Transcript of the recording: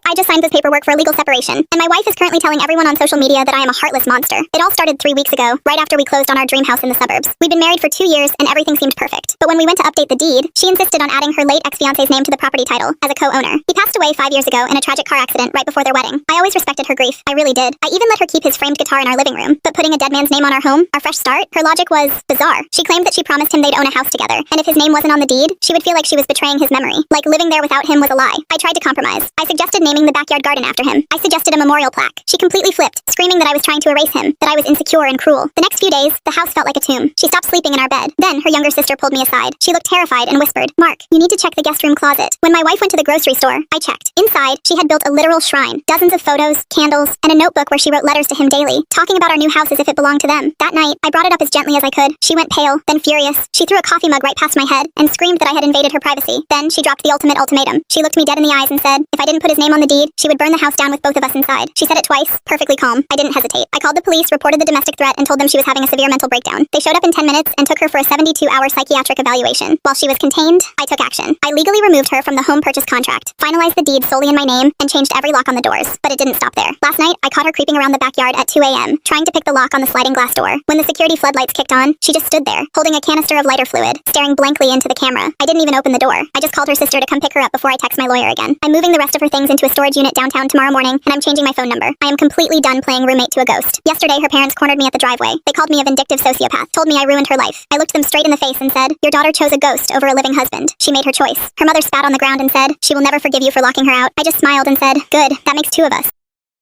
I just signed this paperwork for a legal separation, and my wife is currently telling everyone on social media that I am a heartless monster. It all started 3 weeks ago, right after we closed on our dream house in the suburbs. We'd been married for 2 years, and everything seemed perfect. But when we went to update the deed, she insisted on adding her late ex-fiance's name to the property title as a co-owner. He passed away 5 years ago in a tragic car accident right before their wedding. I always respected her grief. I really did. I even let her keep his framed guitar in our living room. But putting a dead man's name on our home, our fresh start, her logic was bizarre. She claimed that she promised him they'd own a house together, and if his name wasn't on the deed, she would feel like she was betraying his memory. Like living there without him was a lie. I tried to compromise. I suggested naming the backyard garden after him. I suggested a memorial plaque. She completely flipped, screaming that I was trying to erase him, that I was insecure and cruel. The next few days, the house felt like a tomb. She stopped sleeping in our bed. Then, her younger sister pulled me aside. She looked terrified and whispered, "Mark, you need to check the guest room closet." When my wife went to the grocery store, I checked. Inside, she had built a literal shrine, dozens of photos, candles, and a notebook where she wrote letters to him daily, talking about our new house as if it belonged to them. That night, I brought it up as gently as I could. She went pale, then furious. She threw a coffee mug right past my head and screamed that I had invaded her privacy. Then, she dropped the ultimate ultimatum. She looked me dead in the eyes and said, if I didn't put his name on the deed, she would burn the house down with both of us inside. She said it twice, perfectly calm. I didn't hesitate. I called the police, reported the domestic threat, and told them she was having a severe mental breakdown. They showed up in 10 minutes and took her for a 72-hour psychiatric evaluation. While she was contained, I took action. I legally removed her from the home purchase contract, finalized the deed solely in my name, and changed every lock on the doors. But it didn't stop there. Last night, I caught her creeping around the backyard at 2 a.m., trying to pick the lock on the sliding glass door. When the security floodlights kicked on, she just stood there, holding a canister of lighter fluid, staring blankly into the camera. I didn't even open the door. I just called her sister to come pick her up before I text my lawyer again. I'm moving the rest of her things into a storage unit downtown tomorrow morning, and I'm changing my phone number. I am completely done playing roommate to a ghost. Yesterday, her parents cornered me at the driveway. They called me a vindictive sociopath, told me I ruined her life. I looked them straight in the face and said, your daughter chose a ghost over a living husband. She made her choice. Her mother spat on the ground and said, she will never forgive you for locking her out. I just smiled and said, good, that makes 2 of us.